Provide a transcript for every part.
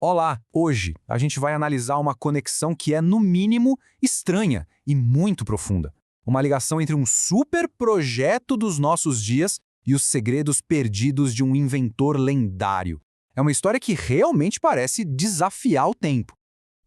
Olá! Hoje a gente vai analisar uma conexão que é, no mínimo, estranha e muito profunda. Uma ligação entre um super projeto dos nossos dias e os segredos perdidos de um inventor lendário. É uma história que realmente parece desafiar o tempo.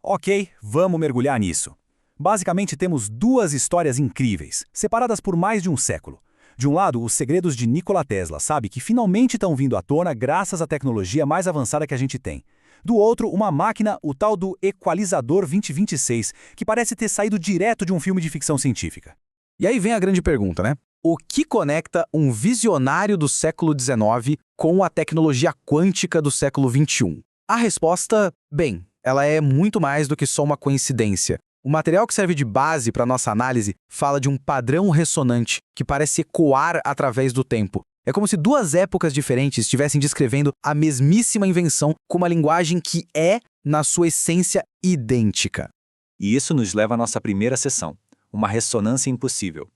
Ok, vamos mergulhar nisso. Basicamente, temos duas histórias incríveis, separadas por mais de um século. De um lado, os segredos de Nikola Tesla, sabe, que finalmente estão vindo à tona graças à tecnologia mais avançada que a gente tem. Do outro, uma máquina, o tal do Equalizador 2026, que parece ter saído direto de um filme de ficção científica. E aí vem a grande pergunta, né? O que conecta um visionário do século XIX com a tecnologia quântica do século XXI? A resposta, bem, ela é muito mais do que só uma coincidência. O material que serve de base para nossa análise fala de um padrão ressonante que parece ecoar através do tempo. É como se duas épocas diferentes estivessem descrevendo a mesmíssima invenção com uma linguagem que é, na sua essência, idêntica. E isso nos leva à nossa primeira sessão, uma ressonância impossível.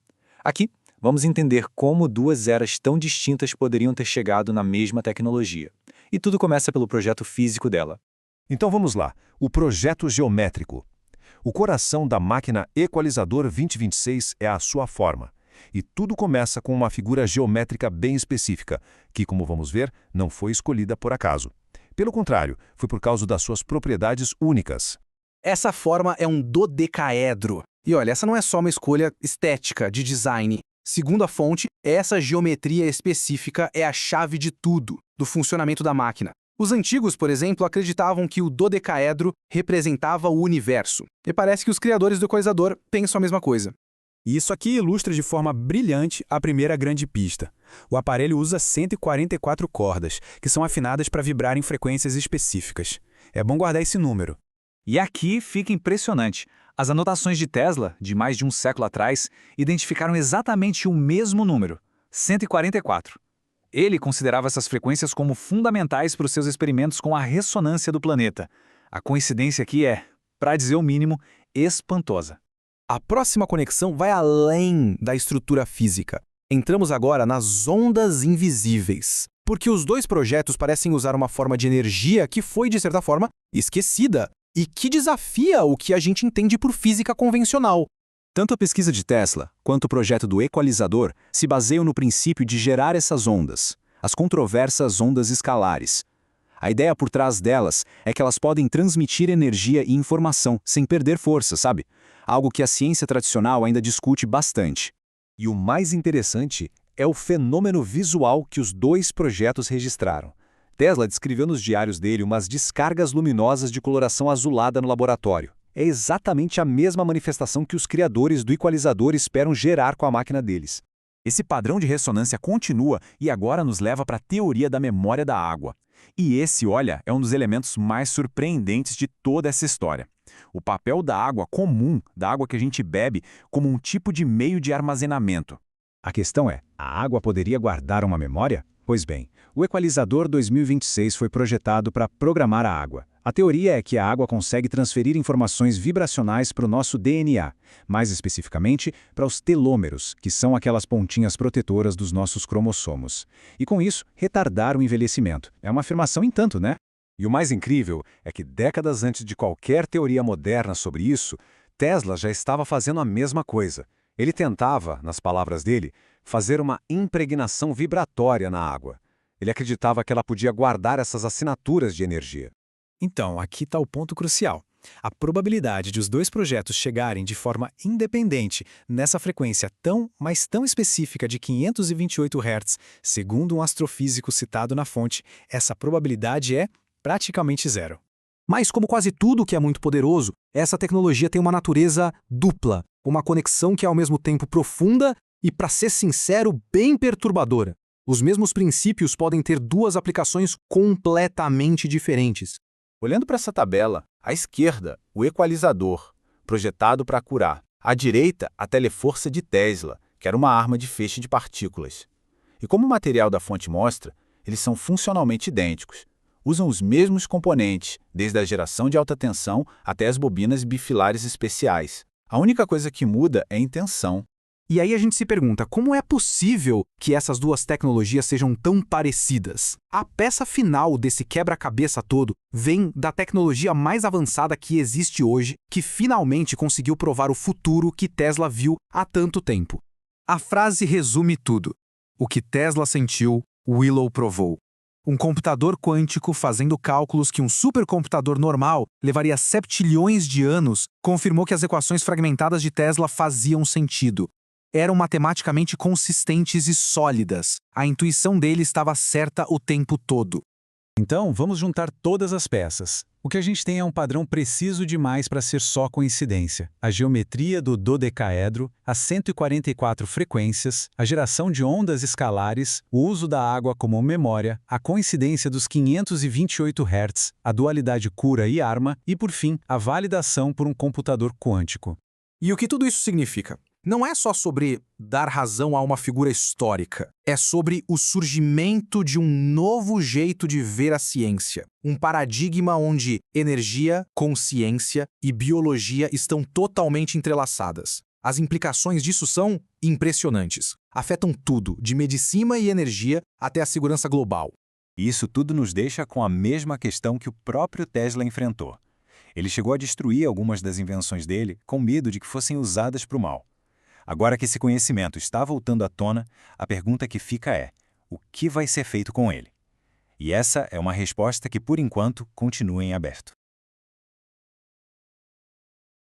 Aqui, vamos entender como duas eras tão distintas poderiam ter chegado na mesma tecnologia. E tudo começa pelo projeto físico dela. Então vamos lá, o projeto geométrico. O coração da máquina Equalizador 2026 é a sua forma. E tudo começa com uma figura geométrica bem específica, que, como vamos ver, não foi escolhida por acaso. Pelo contrário, foi por causa das suas propriedades únicas. Essa forma é um dodecaedro. E olha, essa não é só uma escolha estética, de design. Segundo a fonte, essa geometria específica é a chave de tudo, do funcionamento da máquina. Os antigos, por exemplo, acreditavam que o dodecaedro representava o universo. E parece que os criadores do equalizador pensam a mesma coisa. E isso aqui ilustra de forma brilhante a primeira grande pista. O aparelho usa 144 cordas, que são afinadas para vibrar em frequências específicas. É bom guardar esse número. E aqui fica impressionante. As anotações de Tesla, de mais de um século atrás, identificaram exatamente o mesmo número, 144. Ele considerava essas frequências como fundamentais para os seus experimentos com a ressonância do planeta. A coincidência aqui é, para dizer o mínimo, espantosa. A próxima conexão vai além da estrutura física. Entramos agora nas ondas invisíveis, porque os dois projetos parecem usar uma forma de energia que foi, de certa forma, esquecida e que desafia o que a gente entende por física convencional. Tanto a pesquisa de Tesla quanto o projeto do equalizador se baseiam no princípio de gerar essas ondas, as controversas ondas escalares. A ideia por trás delas é que elas podem transmitir energia e informação sem perder força, sabe? Algo que a ciência tradicional ainda discute bastante. E o mais interessante é o fenômeno visual que os dois projetos registraram. Tesla descreveu nos diários dele umas descargas luminosas de coloração azulada no laboratório. É exatamente a mesma manifestação que os criadores do equalizador esperam gerar com a máquina deles. Esse padrão de ressonância continua e agora nos leva para a teoria da memória da água. E esse, olha, é um dos elementos mais surpreendentes de toda essa história. O papel da água comum, da água que a gente bebe, como um tipo de meio de armazenamento. A questão é, a água poderia guardar uma memória? Pois bem, o Equalizador 2026 foi projetado para programar a água. A teoria é que a água consegue transferir informações vibracionais para o nosso DNA, mais especificamente para os telômeros, que são aquelas pontinhas protetoras dos nossos cromossomos. E com isso, retardar o envelhecimento. É uma afirmação em tanto, né? E o mais incrível é que décadas antes de qualquer teoria moderna sobre isso, Tesla já estava fazendo a mesma coisa. Ele tentava, nas palavras dele, fazer uma impregnação vibratória na água. Ele acreditava que ela podia guardar essas assinaturas de energia. Então, aqui está o ponto crucial. A probabilidade de os dois projetos chegarem de forma independente nessa frequência tão, mas tão específica de 528 Hz, segundo um astrofísico citado na fonte, essa probabilidade é praticamente zero. Mas como quase tudo que é muito poderoso, essa tecnologia tem uma natureza dupla, uma conexão que é ao mesmo tempo profunda e, para ser sincero, bem perturbadora. Os mesmos princípios podem ter duas aplicações completamente diferentes. Olhando para essa tabela, à esquerda, o equalizador, projetado para curar. À direita, a teleforça de Tesla, que era uma arma de feixe de partículas. E como o material da fonte mostra, eles são funcionalmente idênticos. Usam os mesmos componentes, desde a geração de alta tensão até as bobinas bifilares especiais. A única coisa que muda é a intenção. E aí a gente se pergunta, como é possível que essas duas tecnologias sejam tão parecidas? A peça final desse quebra-cabeça todo vem da tecnologia mais avançada que existe hoje, que finalmente conseguiu provar o futuro que Tesla viu há tanto tempo. A frase resume tudo. O que Tesla sentiu, Willow provou. Um computador quântico fazendo cálculos que um supercomputador normal levaria septilhões de anos confirmou que as equações fragmentadas de Tesla faziam sentido. Eram matematicamente consistentes e sólidas. A intuição dele estava certa o tempo todo. Então, vamos juntar todas as peças. O que a gente tem é um padrão preciso demais para ser só coincidência. A geometria do dodecaedro, as 144 frequências, a geração de ondas escalares, o uso da água como memória, a coincidência dos 528 Hz, a dualidade cura e arma e, por fim, a validação por um computador quântico. E o que tudo isso significa? Não é só sobre dar razão a uma figura histórica. É sobre o surgimento de um novo jeito de ver a ciência. Um paradigma onde energia, consciência e biologia estão totalmente entrelaçadas. As implicações disso são impressionantes. Afetam tudo, de medicina e energia até a segurança global. E isso tudo nos deixa com a mesma questão que o próprio Tesla enfrentou. Ele chegou a destruir algumas das invenções dele com medo de que fossem usadas para o mal. Agora que esse conhecimento está voltando à tona, a pergunta que fica é: o que vai ser feito com ele? E essa é uma resposta que, por enquanto, continua em aberto.